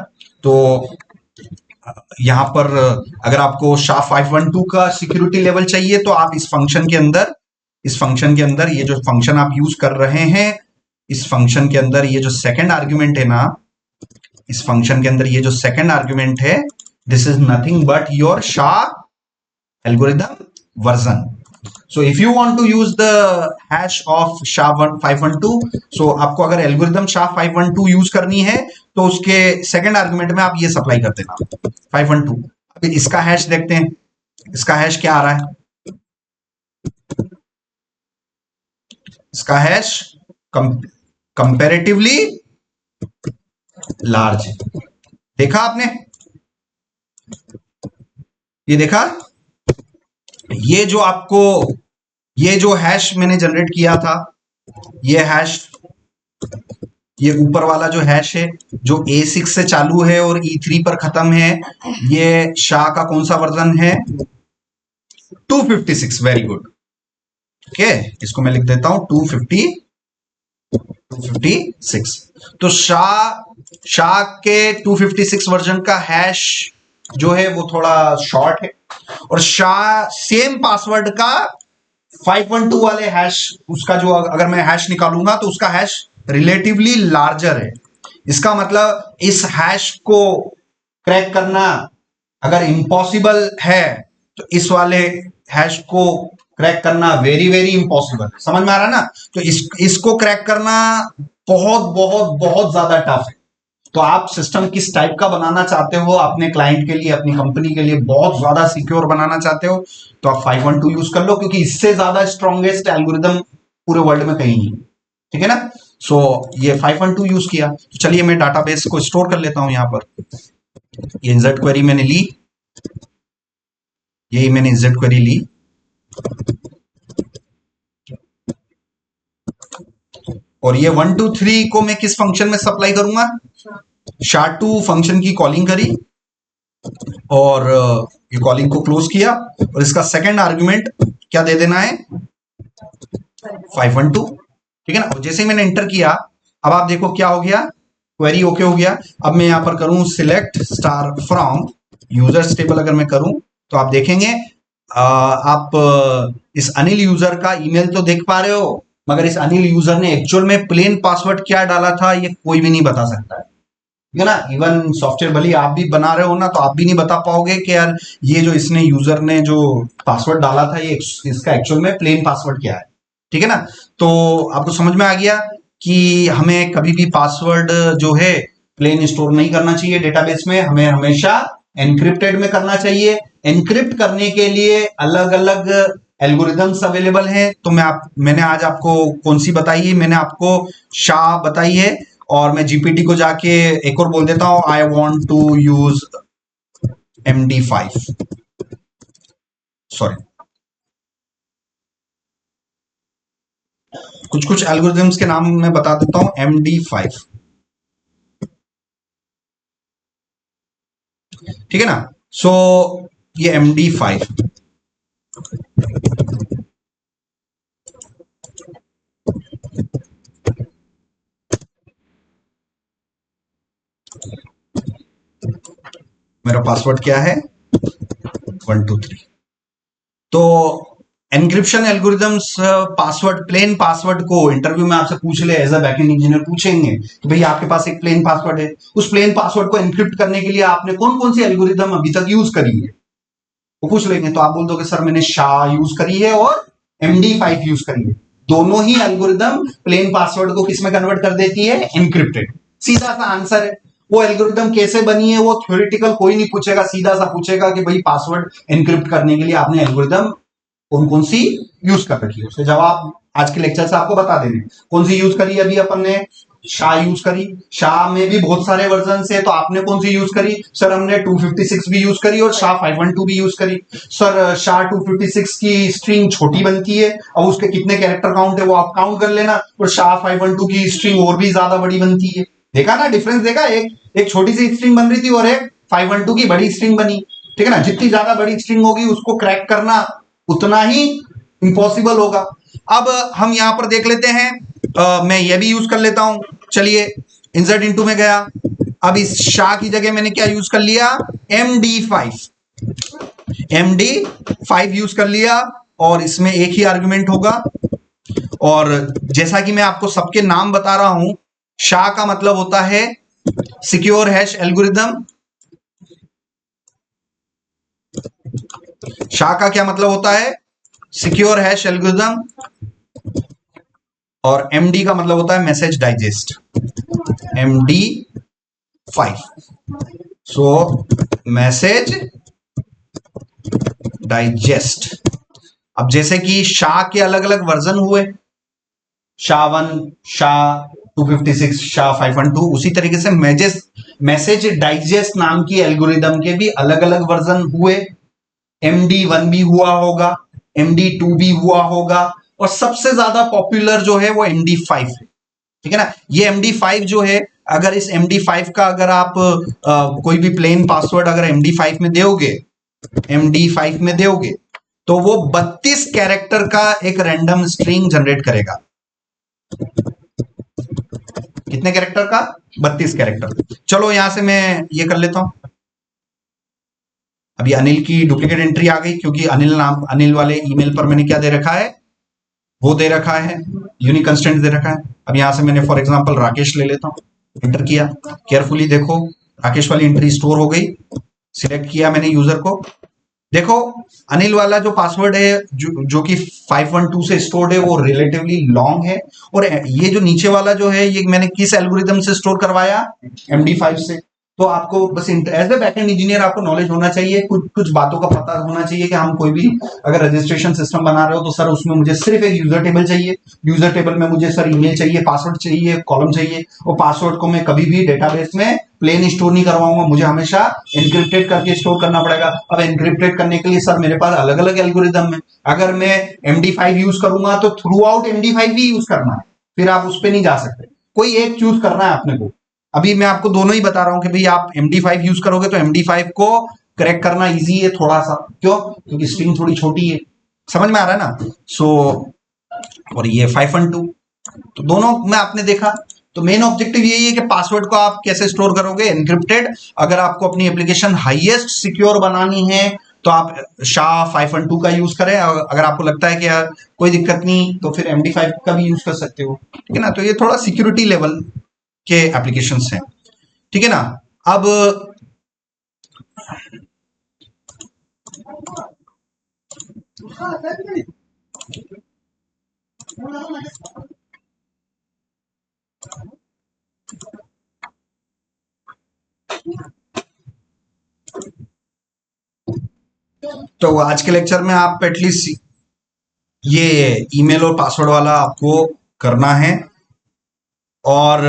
Speaker 1: तो यहां पर अगर आपको SHA-512 का सिक्योरिटी लेवल चाहिए तो आप इस फंक्शन के अंदर ये जो फंक्शन आप यूज कर रहे हैं, इस फंक्शन के अंदर ये जो सेकंड आर्ग्यूमेंट है ना, इस फंक्शन के अंदर ये जो सेकंड आर्ग्यूमेंट है, this is nothing but your SHA algorithm version. So if you want to use the hash of SHA-512, so आपको अगर एल्गोरिदम SHA-512 यूज करनी है तो उसके सेकंड आर्गुमेंट में आप ये सप्लाई कर देना 512। अभी इसका हैश देखते हैं, इसका हैश क्या आ रहा है, इसका हैश कंपैरेटिवली लार्ज, देखा आपने, ये देखा, ये जो आपको ये जो हैश मैंने जनरेट किया था, ये हैश, ये ऊपर वाला जो हैश है जो A6 से चालू है और E3 पर खत्म है, ये शाह का कौन सा वर्जन है? 256। Very good. ओके, इसको मैं लिख देता हूं 256। तो शाह के 256 वर्जन का हैश जो है वो थोड़ा शॉर्ट है, और शाह सेम पासवर्ड का 512 वाले हैश, उसका जो अगर मैं हैश निकालूंगा तो उसका हैश रिलेटिवली लार्जर है। इसका मतलब इस हैश को क्रैक करना अगर इम्पॉसिबल है तो इस वाले हैश को क्रैक करना वेरी वेरी इम्पॉसिबल। समझ में आ रहा है ना? तो इसको क्रैक करना बहुत बहुत बहुत ज्यादा टफ है। तो आप सिस्टम किस टाइप का बनाना चाहते हो अपने क्लाइंट के लिए, अपनी कंपनी के लिए बहुत ज्यादा सिक्योर बनाना चाहते हो, तो आप 512 यूज कर लो, क्योंकि इससे ज्यादा स्ट्रॉन्गेस्ट एल्गोरिदम पूरे वर्ल्ड में कहीं नहीं। ठीक है ना? सो ये 512 यूज किया। तो चलिए मैं डाटाबेस को स्टोर कर लेता हूं। यहां पर ये इंसर्ट क्वेरी मैंने ली, यही मैंने इंसर्ट क्वेरी ली, और ये 1 2 3 को मैं किस फंक्शन में सप्लाई करूंगा? SHA-2 फंक्शन की कॉलिंग करी, और ये कॉलिंग को क्लोज किया, और इसका सेकंड आर्गुमेंट क्या दे देना है? 512। ठीक है ना? और जैसे ही मैंने एंटर किया, अब आप देखो क्या हो गया, क्वेरी ओके हो गया। अब मैं यहां पर करूं select star from users table, अगर मैं करूं तो आप देखेंगे आप इस अनिल यूजर का ईमेल तो देख पा रहे हो, मगर इस अनिल यूजर ने एक्चुअल में प्लेन पासवर्ड क्या डाला था ये कोई भी नहीं बता सकता है। ठीक है ना? इवन सॉफ्टवेयर भले आप भी बना रहे हो ना, तो आप भी नहीं बता पाओगे कि यार ये जो इसने यूजर ने जो पासवर्ड डाला था ये इसका एक्चुअल में प्लेन पासवर्ड क्या है। ठीक है ना? तो आपको समझ में आ गया कि हमें कभी भी पासवर्ड जो है प्लेन स्टोर नहीं करना चाहिए डेटाबेस में, हमें हमेशा एनक्रिप्टेड में करना चाहिए। एनक्रिप्ट करने के लिए अलग अलग एल्गोरिदम्स अवेलेबल हैं। तो मैंने आज आपको कौन सी बताई है? मैंने आपको शाह बताई है, और मैं जीपीटी को जाके एक और बोल देता हूं, I want to use MD5, sorry, कुछ कुछ एल्गोरिथम्स के नाम मैं बता देता हूं। MD5, ठीक है ना? सो ये MD5, मेरा पासवर्ड क्या है? 1 2 3। तो encryption algorithms password, plain password को इंटरव्यू में आपसे पूछ ले, एज अ बैकएंड इंजीनियर पूछेंगे कि भाई आपके पास एक प्लेन पासवर्ड है, उस प्लेन पासवर्ड को एनक्रिप्ट करने के लिए आपने कौन कौन सी एल्गोरिदम अभी तक यूज करी है, वो पूछ लेंगे। तो आप बोल दोगे सर मैंने शाह यूज करी है और MD5 यूज करी है। दोनों ही एल्गोरिदम प्लेन पासवर्ड को किस में कन्वर्ट कर देती है? एनक्रिप्टेड। सीधा सा आंसर है। वो एल्गोरिदम कैसे बनी है वो थ्योरेटिकल कोई नहीं पूछेगा, सीधा सा पूछेगा कि भाई पासवर्ड एनक्रिप्ट करने के लिए आपने एल्गोरिदम कौन कौन सी यूज कर रखी है। उसके जवाब आज के लेक्चर से आपको बता देंगे। कौन सी यूज करी? अभी अपन ने शाह यूज करी। शाह में भी बहुत सारे वर्जन है, तो आपने कौन सी यूज करी? सर हमने 256 भी यूज करी और शाह 512 भी यूज करी। सर शाह 256 की स्ट्रिंग छोटी बनती है, अब उसके कितने कैरेक्टर काउंट है वो आप काउंट कर लेना, और शाह 512 की स्ट्रिंग और भी ज्यादा बड़ी बनती है। देखा ना डिफरेंस? देखा? एक छोटी सी स्ट्रिंग बन रही थी और एक 512 की बड़ी स्ट्रिंग बनी। ठीक है ना? जितनी ज्यादा बड़ी स्ट्रिंग होगी उसको क्रैक करना उतना ही इंपॉसिबल होगा। अब हम यहां पर देख लेते हैं, मैं ये भी यूज कर लेता हूं। चलिए इंसर्ट इनटू में गया, अब इस शाह की जगह मैंने क्या यूज कर लिया? MD5 यूज कर लिया, और इसमें एक ही आर्गुमेंट होगा। और जैसा कि मैं आपको सबके नाम बता रहा हूं, शाह का मतलब होता है सिक्योर हैश एल्गोरिदम। शाह का क्या मतलब होता है? Secure hash algorithm. और MD का मतलब होता है मैसेज डाइजेस्ट, MD5। सो मैसेज डाइजेस्ट। अब जैसे कि शाह के अलग अलग वर्जन हुए, SHA-1, शाह 256, शाह 512, उसी तरीके से मैसेज डाइजेस्ट नाम की एल्गोरिदम के भी अलग अलग वर्जन हुए। MD1 भी हुआ होगा, MD2 भी हुआ होगा, और सबसे ज्यादा पॉपुलर जो है वो MD5 है। ठीक है ना, ये MD5 जो है, अगर इस MD5 का अगर आप कोई भी प्लेन पासवर्ड अगर MD5 में दोगे, MD5 में दोगे, तो वो 32 कैरेक्टर का एक रैंडम स्ट्रिंग जनरेट करेगा। कितने कैरेक्टर का? 32 कैरेक्टर। चलो यहां से मैं ये कर लेता हूं। अभी अनिल की डुप्लीकेट एंट्री आ गई, क्योंकि अनिल वाले ईमेल पर मैंने क्या दे रखा है, वो दे रखा है, यूनिक कंस्टेंट दे रखा है। अब यहां से मैंने फॉर एग्जांपल राकेश ले लेता हूं, एंटर किया, केयरफुली देखो राकेश वाली एंट्री स्टोर हो गई, सिलेक्ट किया मैंने यूजर को। देखो अनिल वाला जो पासवर्ड है जो कि 512 से स्टोर्ड है, वो रिलेटिवली लॉन्ग है, और ये जो नीचे वाला जो है, ये मैंने किस एल्गोरिदम से स्टोर करवाया? MD5 से। तो आपको बस एज ए बैकएंड इंजीनियर आपको नॉलेज होना चाहिए, कुछ कुछ बातों का पता होना चाहिए कि हम कोई भी अगर रजिस्ट्रेशन सिस्टम बना रहे हो तो सर उसमें मुझे सिर्फ एक यूजर टेबल चाहिए, यूजर टेबल में मुझे सर ईमेल चाहिए, पासवर्ड चाहिए, कॉलम चाहिए, और पासवर्ड को मैं कभी भी डेटाबेस में प्लेन स्टोर नहीं करवाऊंगा, मुझे हमेशा एनक्रिप्टेड करके स्टोर करना पड़ेगा। अब एनक्रिप्टेड करने के लिए सर मेरे पास अलग अलग एल्गोरिदम है, अगर मैं MD5 यूज करूंगा तो थ्रू आउट MD5 ही यूज करना है, फिर आप उस पर नहीं जा सकते, कोई एक चूज करना है अपने को। अभी मैं आपको दोनों ही बता रहा हूं कि भाई आप MD5 यूज करोगे तो MD5 को क्रैक करना इजी है थोड़ा सा, क्यों? क्योंकि स्ट्रिंग थोड़ी छोटी है, समझ में आ रहा है ना? और ये 512, तो दोनों में आपने देखा। तो मेन ऑब्जेक्टिव यही है कि पासवर्ड को आप कैसे स्टोर करोगे? एनक्रिप्टेड। अगर आपको अपनी एप्लीकेशन हाईएस्ट सिक्योर बनानी है तो आप SHA-512 का यूज करें, अगर आपको लगता है कि यार कोई दिक्कत नहीं तो फिर MD5 का भी यूज कर सकते हो, ठीक है ना? तो ये थोड़ा सिक्योरिटी लेवल के एप्लीकेशंस हैं, ठीक है ना? अब तो आज के लेक्चर में आप एटलीस्ट ये ईमेल और पासवर्ड वाला आपको करना है, और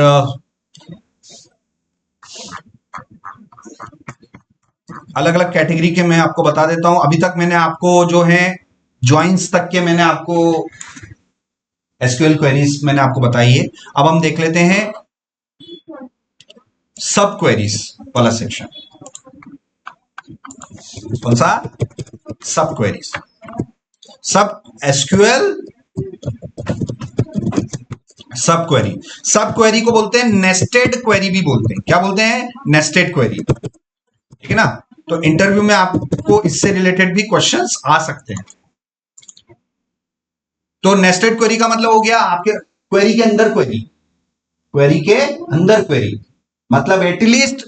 Speaker 1: अलग अलग कैटेगरी के मैं आपको बता देता हूं। अभी तक मैंने आपको जो है ज्वाइंस तक के मैंने आपको SQL क्वेरीज मैंने आपको बताई है। अब हम देख लेते हैं सब क्वेरीज वाला सेक्शन। कौन सा? सब क्वेरीज। सब SQL सब क्वेरी। सब क्वेरी को बोलते हैं नेस्टेड क्वेरी भी बोलते हैं। क्या बोलते हैं? नेस्टेड क्वेरी, ठीक है ना? तो इंटरव्यू में आपको इससे रिलेटेड भी क्वेश्चंस आ सकते हैं। तो नेस्टेड क्वेरी का मतलब हो गया आपके क्वेरी के अंदर क्वेरी, क्वेरी के अंदर क्वेरी, मतलब एटलीस्ट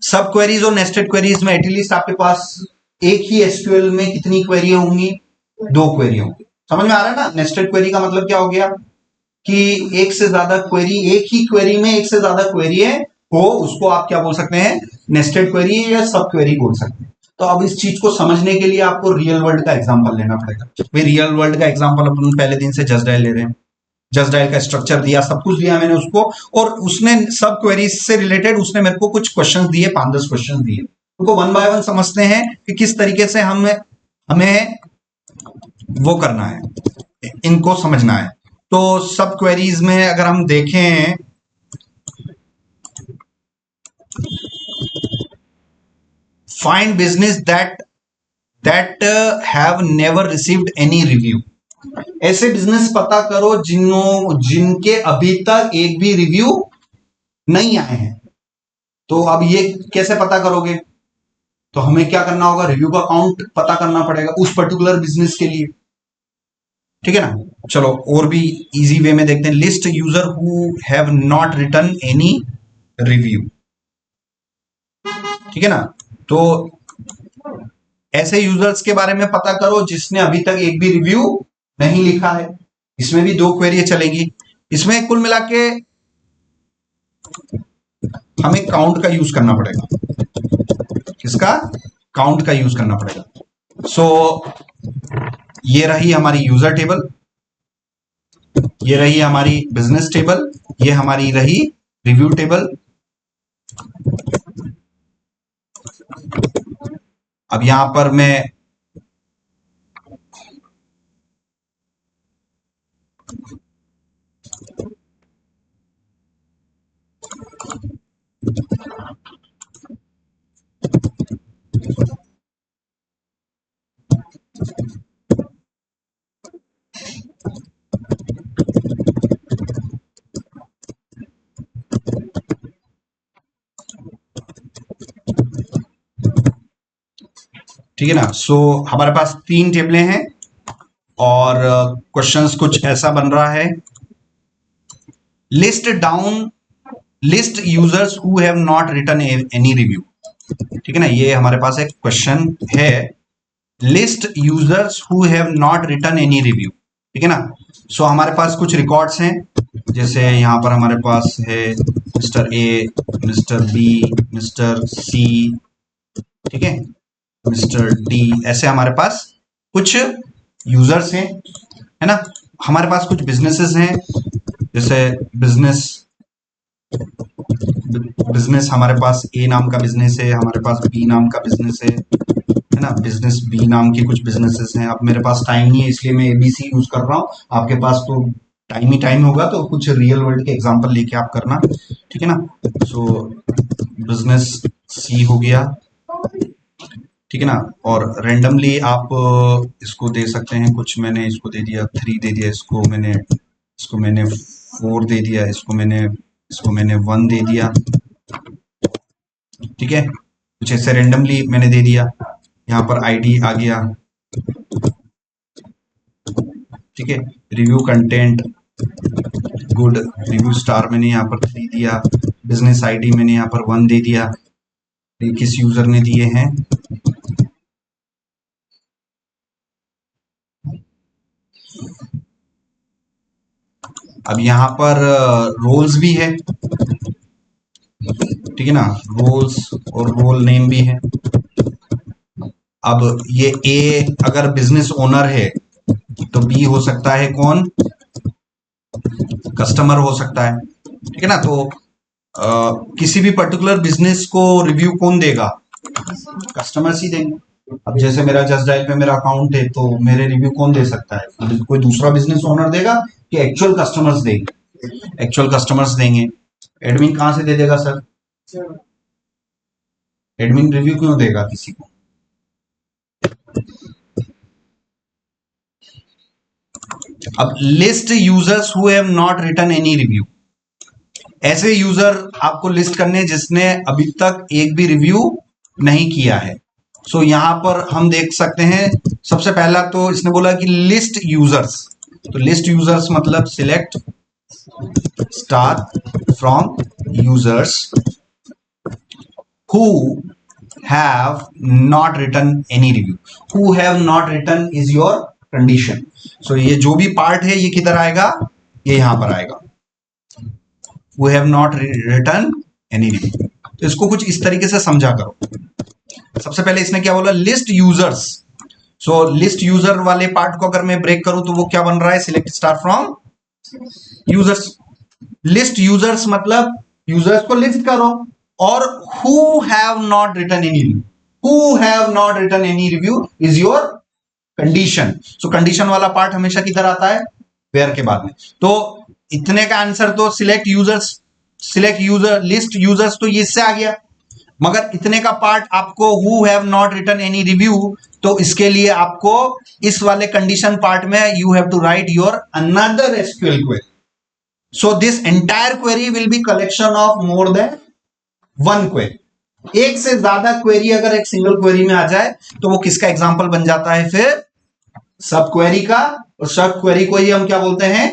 Speaker 1: सब क्वेरीज और नेस्टेड क्वेरीज में एटलीस्ट आपके पास एक ही SQL में कितनी क्वेरी होंगी? 2 क्वेरी होंगी। समझ में आ रहा है ना? नेस्टेड क्वेरी का मतलब क्या हो गया कि एक से ज्यादा क्वेरी, एक ही क्वेरी में एक से ज्यादा क्वेरी है हो, उसको आप क्या बोल सकते हैं? नेस्टेड क्वेरी या सब क्वेरी बोल सकते हैं। तो अब इस चीज को समझने के लिए आपको रियल वर्ल्ड का एग्जांपल लेना पड़ेगा। भाई रियल वर्ल्ड का एग्जांपल अपन पहले दिन से जस्ट डायल ले रहे हैं, जस्ट डायल का स्ट्रक्चर दिया, सब कुछ दिया मैंने उसको, और उसने सब क्वेरीज से रिलेटेड उसने मेरे को कुछ क्वेश्चंस दिए, 5-10 क्वेश्चंस दिए। उनको वन बाय वन समझते हैं कि किस तरीके से हमें वो करना है, इनको समझना है। तो सब क्वेरीज में अगर हम देखें, find business that have never received any review. ऐसे बिजनेस पता करो जिनके अभी तक एक भी रिव्यू नहीं आए हैं। तो अब ये कैसे पता करोगे? तो हमें क्या करना होगा? रिव्यू का काउंट पता करना पड़ेगा उस पर्टिकुलर बिजनेस के लिए, ठीक है ना? चलो और भी इजी वे में देखते हैं। List user who have not return any review, ठीक है ना? तो ऐसे यूजर्स के बारे में पता करो जिसने अभी तक एक भी रिव्यू नहीं लिखा है। इसमें भी 2 क्वेरी चलेगी। इसमें कुल मिला के हमें काउंट का यूज करना पड़ेगा। किसका? काउंट का यूज करना पड़ेगा। सो ये रही हमारी यूजर टेबल, ये रही हमारी बिजनेस टेबल, ये हमारी रही रिव्यू टेबल। अब यहां पर मैं ठीक है ना। सो हमारे पास 3 टेबलें हैं और क्वेश्चंस कुछ ऐसा बन रहा है, list down list users who have not written any review. ठीक है ना, ये हमारे पास एक क्वेश्चन है, list users who have not written any review. ठीक है ना। सो हमारे पास कुछ रिकॉर्ड्स हैं, जैसे यहां पर हमारे पास है mister A, mister B, mister C, ठीक है, मिस्टर डी, ऐसे हमारे पास कुछ यूजर्स हैं, है ना। हमारे पास कुछ बिजनेसेस हैं, जैसे बिजनेस बिजनेस हमारे पास ए नाम का बिजनेस है, हमारे पास बी नाम का बिजनेस है ना, बिजनेस बी नाम के कुछ बिजनेसेस हैं। अब मेरे पास टाइम नहीं है इसलिए मैं एबीसी यूज कर रहा हूँ, आपके पास तो टाइम ही टाइम होगा, तो कुछ रियल वर्ल्ड के एग्जांपल लेके आप करना। ठीक है ना। सो बिजनेस सी हो गया, ठीक है ना। और रेंडमली आप इसको दे सकते हैं, कुछ मैंने इसको दे दिया 3 दे दिया, इसको मैंने 4 दे दिया, इसको मैंने 1 दे दिया। ठीक है, कुछ ऐसे रेंडमली मैंने दे दिया, यहाँ पर आईडी आ गया। ठीक है, review content good, review star मैंने यहाँ पर 3 दिया, बिजनेस आईडी मैंने यहाँ पर 1 दे दिया। ये किस यूजर ने दिए हैं, अब यहाँ पर रोल्स भी है, ठीक है ना, रोल्स और रोल नेम भी है। अब ये ए अगर बिजनेस ओनर है तो बी हो सकता है कौन, कस्टमर हो सकता है। ठीक है ना। तो किसी भी पर्टिकुलर बिजनेस को रिव्यू कौन देगा, कस्टमर्स ही देंगे। अब जैसे मेरा जस्ट डायल पे मेरा अकाउंट है, तो मेरे रिव्यू कौन दे सकता है, कोई दूसरा बिजनेस ओनर देगा कि एक्चुअल कस्टमर्स देंगे, एक्चुअल कस्टमर्स देंगे। एडमिन कहां से दे देगा सर, एडमिन रिव्यू क्यों देगा किसी को, अब list users who have not written any review, ऐसे यूजर आपको लिस्ट करने जिसने अभी तक एक भी रिव्यू नहीं किया है। सो यहां पर हम देख सकते हैं, सबसे पहला तो इसने बोला कि लिस्ट यूजर्स, तो लिस्ट यूजर्स मतलब select star from users who have not written any review. Who have not written is your condition. So ये जो भी पार्ट है ये किधर आएगा, ये यहां पर आएगा, who have not written any review। तो इसको कुछ इस तरीके से समझा करो। सबसे पहले इसने क्या बोला, लिस्ट यूजर्स। सो लिस्ट यूजर वाले पार्ट को अगर मैं ब्रेक करूं तो वो क्या बन रहा है, select star from users. List users मतलब यूजर्स को लिस्ट करो, और who have not written any review, who have not written any review is your condition. So condition वाला पार्ट हमेशा किधर आता है, वेयर के बाद में। तो इतने का आंसर तो सिलेक्ट यूजर लिस्ट यूजर्स तो ये इससे आ गया, मगर इतने का पार्ट आपको who have not written any review, तो इसके लिए आपको इस वाले कंडीशन पार्ट में you have to write your another SQL query. So this entire query will be collection of more than one query. एक से ज्यादा क्वेरी अगर एक सिंगल क्वेरी में आ जाए तो वो किसका एग्जाम्पल बन जाता है, फिर सब क्वेरी का, और सब क्वेरी को ही हम क्या बोलते हैं,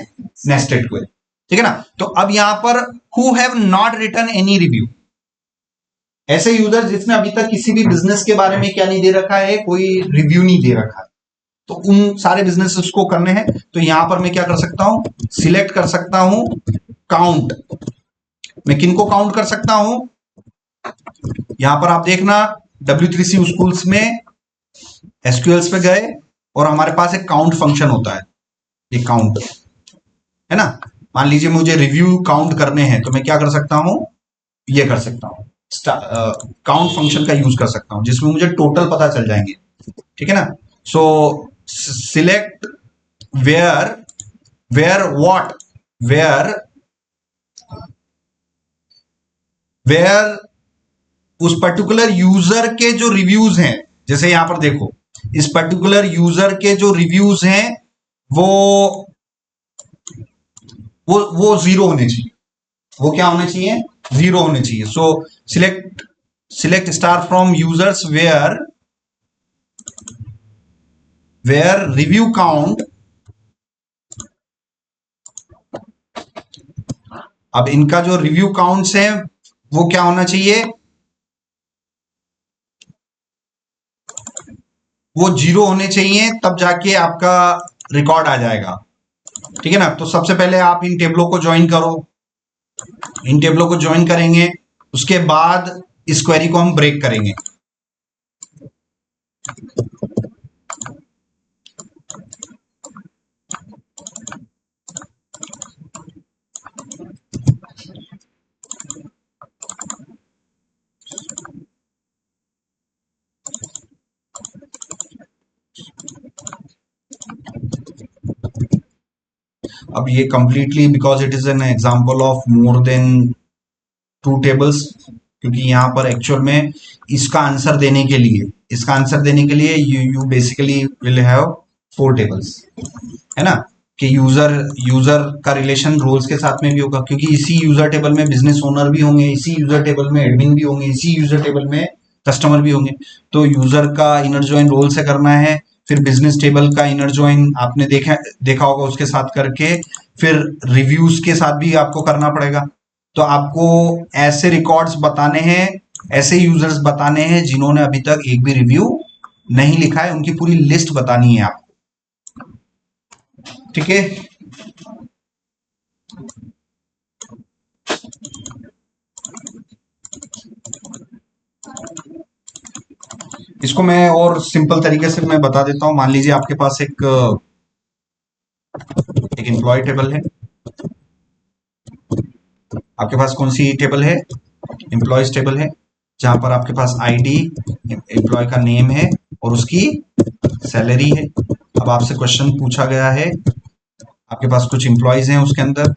Speaker 1: नेस्टेड क्वेरी। ठीक है ना। तो अब यहां पर who have not written any review, ऐसे यूजर जिसने अभी तक किसी भी बिजनेस के बारे में क्या नहीं दे रखा है, कोई रिव्यू नहीं दे रखा है, तो उन सारे बिजनेसेस को करने हैं। तो यहां पर मैं क्या कर सकता हूं, सिलेक्ट कर सकता हूं काउंट। मैं किनको काउंट कर सकता हूं, यहां पर आप देखना W3C स्कूल्स में एसक्यूएल्स पे गए और हमारे पास एक काउंट फंक्शन होता है, ये काउंट है ना। मान लीजिए मुझे रिव्यू काउंट करने हैं, तो मैं क्या कर सकता हूं, ये कर सकता हूं, काउंट फंक्शन का यूज कर सकता हूं, जिसमें मुझे टोटल पता चल जाएंगे। ठीक है ना। So select where where what where where उस पर्टिकुलर यूजर के जो रिव्यूज हैं, जैसे यहां पर देखो इस पर्टिकुलर यूजर के जो रिव्यूज हैं वो वो जीरो होने चाहिए। वो क्या होने चाहिए? जीरो होने चाहिए। So select star from users where review count, अब इनका जो रिव्यू काउंट्स है वो क्या होना चाहिए? वो जीरो होने चाहिए, तब जाके आपका रिकॉर्ड आ जाएगा। ठीक है ना? तो सबसे पहले आप इन टेबलों को ज्वाइन करो। इन टेबलों को ज्वाइन करेंगे, उसके बाद इस क्वेरी को हम ब्रेक करेंगे। अब ये completely because it is an example of more then 2 tables, क्योंकि यहां पर एक्चुअल में इसका आंसर देने के लिए you basically will have 4 tables, है ना? कि यूजर यूजर का रिलेशन रोल्स के साथ में भी होगा, क्योंकि इसी यूजर टेबल में बिजनेस ओनर भी होंगे, इसी यूजर टेबल में एडमिन भी होंगे, इसी यूजर टेबल में कस्टमर भी होंगे। तो यूजर का इनर ज्वाइन रोल से करना है, फिर बिजनेस टेबल का इनर ज्वाइन आपने देखा होगा उसके साथ करके, फिर रिव्यूज के साथ भी आपको करना पड़ेगा। तो आपको ऐसे रिकॉर्ड्स बताने हैं, ऐसे यूजर्स बताने हैं जिन्होंने अभी तक एक भी रिव्यू नहीं लिखा है, उनकी पूरी लिस्ट बतानी है आपको। ठीक है? इसको मैं और सिंपल तरीके से मैं बता देता हूं। मान लीजिए आपके पास एक एम्प्लॉय टेबल है। आपके पास कौन सी टेबल है? एम्प्लॉयज टेबल है, जहां पर आपके पास आईडी, एम्प्लॉय का नेम है और उसकी सैलरी है। अब आपसे क्वेश्चन पूछा गया है, आपके पास कुछ एम्प्लॉयज हैं उसके अंदर,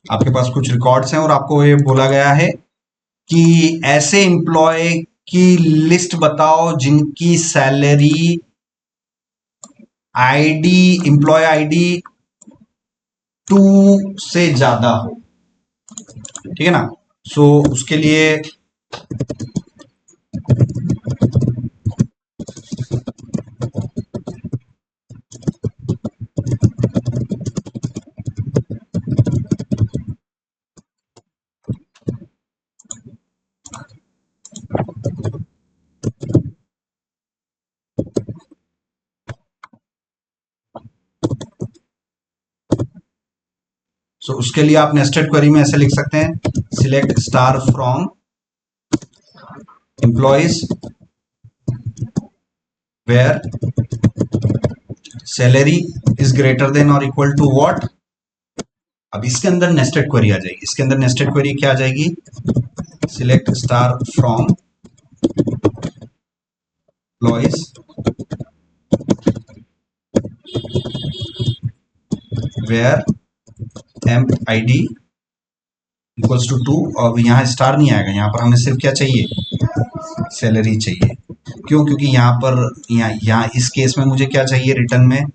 Speaker 1: आपके पास कुछ रिकॉर्ड्स हैं और आपको ये बोला गया है कि ऐसे एम्प्लॉय की लिस्ट बताओ जिनकी सैलरी आईडी, एम्प्लॉय आईडी 2 से ज्यादा हो। ठीक है ना? सो उसके लिए उसके लिए आप नेस्टेड क्वेरी में ऐसे लिख सकते हैं, select star from employees where salary is greater than और इक्वल टू व्हाट। अब इसके अंदर नेस्टेड क्वेरी आ जाएगी। इसके अंदर नेस्टेड क्वेरी क्या आ जाएगी? Select star from employees where emp ID equals to 2, और यहाँ स्टार नहीं आएगा, यहाँ पर हमें सिर्फ क्या चाहिए? सैलरी चाहिए। क्यों? क्योंकि यहाँ इस केस में मुझे क्या चाहिए रिटर्न में?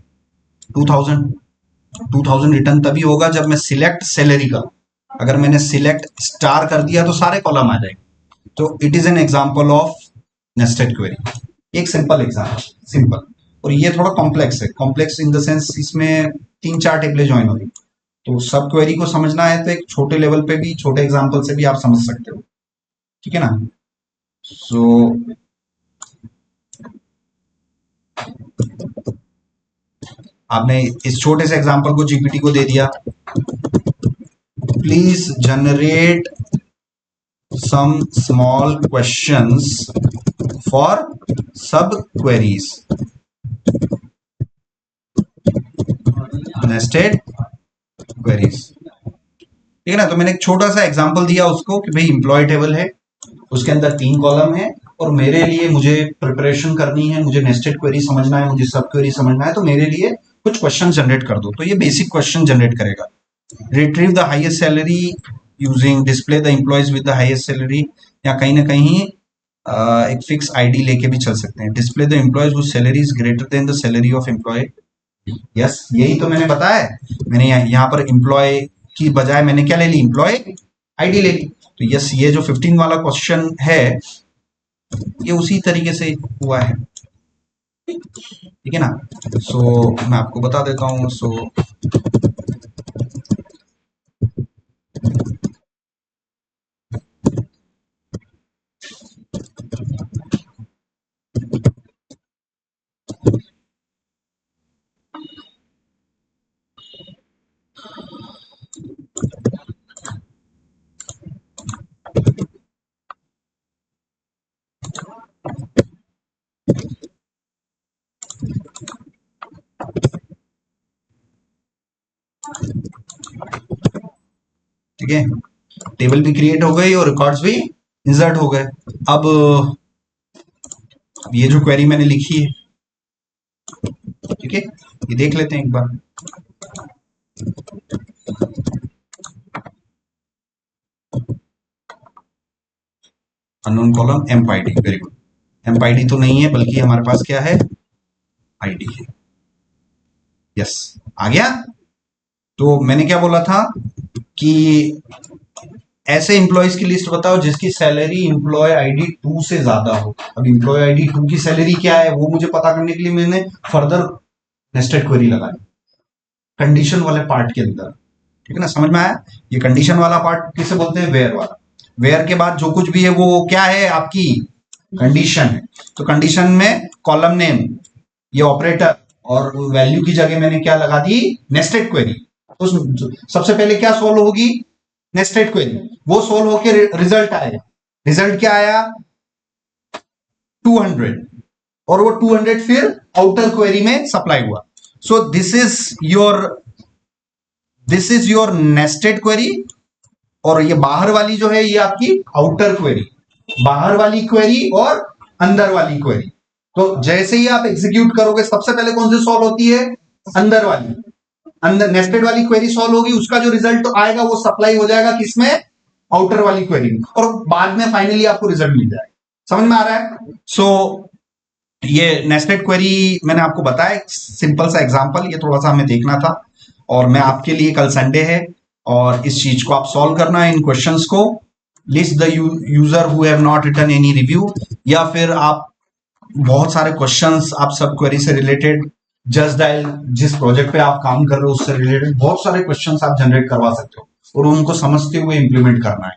Speaker 1: 2000 रिटर्न तभी होगा जब मैं सिलेक्ट सैलरी करूं। अगर मैंने सिलेक्ट स्टार कर दिया तो सारे कॉलम आ जाएंगे। तो it is an example of nested query. एक सिंपल एग्जांपल, सिंपल। और ये थोड़ा कॉम्प्लेक्स है, कॉम्प्लेक्स इन द सेंस इसमें 3-4 टेबलें ज्वाइन होगी। तो सब क्वेरी को समझना है तो एक छोटे लेवल पे भी, छोटे एग्जांपल से भी आप समझ सकते हो। ठीक है ना? सो आपने इस छोटे से एग्जांपल को जीपीटी को दे दिया, please generate some small questions for sub queries, nested queries। ठीक है ना। तो मैंने एक छोटा सा एग्जांपल दिया उसको कि भाई एम्प्लॉय टेबल है, उसके अंदर 3 कॉलम है और मेरे लिए मुझे प्रिपरेशन करनी है, मुझे नेस्टेड क्वेरी समझना है, मुझे सब क्वेरी समझना है, तो मेरे लिए कुछ क्वेश्चन जनरेट कर दो। तो ये बेसिक क्वेश्चन जनरेट करेगा। Retrieve the highest salary using display the employees with the highest salary, या कहीं ना कहीं एक फिक्स आईडी लेके भी चल सकते हैं। Display the employees whose salary is greater than the salary of employee. Yes, यही तो मैंने बताया। मैंने यहाँ पर एम्प्लॉय की बजाय मैंने क्या ले ली, एम्प्लॉय आईडी ले ली। तो यस, ये जो 15 वाला क्वेश्चन है ये उसी तरीके से हुआ है, ठीक है ना। सो मैं आपको बता देता हूँ। सो ठीक है, टेबल भी क्रिएट हो गई और रिकॉर्ड्स भी इंसर्ट हो गए। अब ये जो क्वेरी मैंने लिखी है, ठीक है, ये देख लेते हैं एक बार। Unknown column emp ID, very good. Emp ID तो नहीं है बल्कि हमारे पास क्या है, आईडी है। यस, आ गया। तो मैंने क्या बोला था कि ऐसे एम्प्लॉयज की लिस्ट बताओ जिसकी सैलरी एम्प्लॉय आईडी 2 से ज्यादा हो। अब एम्प्लॉय आईडी 2 की सैलरी क्या है वो मुझे पता करने के लिए मैंने फर्दर नेस्टेड क्वेरी लगाई कंडीशन वाले पार्ट के अंदर, ठीक है ना। समझ में आया। ये कंडीशन वाला पार्ट किसे बोलते हैं, वेयर वाला। वेयर के बाद जो कुछ भी है वो क्या है, आपकी कंडीशन है। तो कंडीशन में कॉलम नेम, ये ऑपरेटर और वैल्यू की जगह मैंने क्या लगा दी, नेस्टेड क्वेरी। तो सबसे पहले क्या सोल्व होगी, नेस्टेड क्वेरी। वो सोल्व होके रिजल्ट आएगा। रिजल्ट क्या आया, 200, और वो 200 फिर आउटर क्वेरी में सप्लाई हुआ। So this is your nested query, और ये बाहर वाली जो है ये आपकी आउटर क्वेरी। बाहर वाली क्वेरी और अंदर वाली क्वेरी। तो जैसे ही आप एग्जीक्यूट करोगे सबसे पहले कौन सी सॉल्व होती है, अंदर वाली। अंदर नेस्टेड वाली क्वेरी सॉल्व होगी, उसका जो रिजल्ट आएगा वो सप्लाई हो जाएगा किसमें, आउटर वाली क्वेरी में, और बाद में फाइनली आपको रिजल्ट मिल जाएगा। समझ में आ रहा है। सो ये नेस्टेड क्वेरी मैंने आपको बताया, सिंपल सा एग्जांपल, ये थोड़ा सा हमें देखना था। और मैं आपके लिए, कल संडे है और इस चीज को आप सॉल्व करना है, इन क्वेश्चंस को। List the user who have not written any review, या फिर आप बहुत सारे क्वेश्चंस आप सब क्वेरी से रिलेटेड, जस्ट डायल जिस प्रोजेक्ट पे आप काम कर रहे हो उससे रिलेटेड बहुत सारे क्वेश्चंस आप जनरेट करवा सकते हो और उनको समझते हुए इंप्लीमेंट करना है।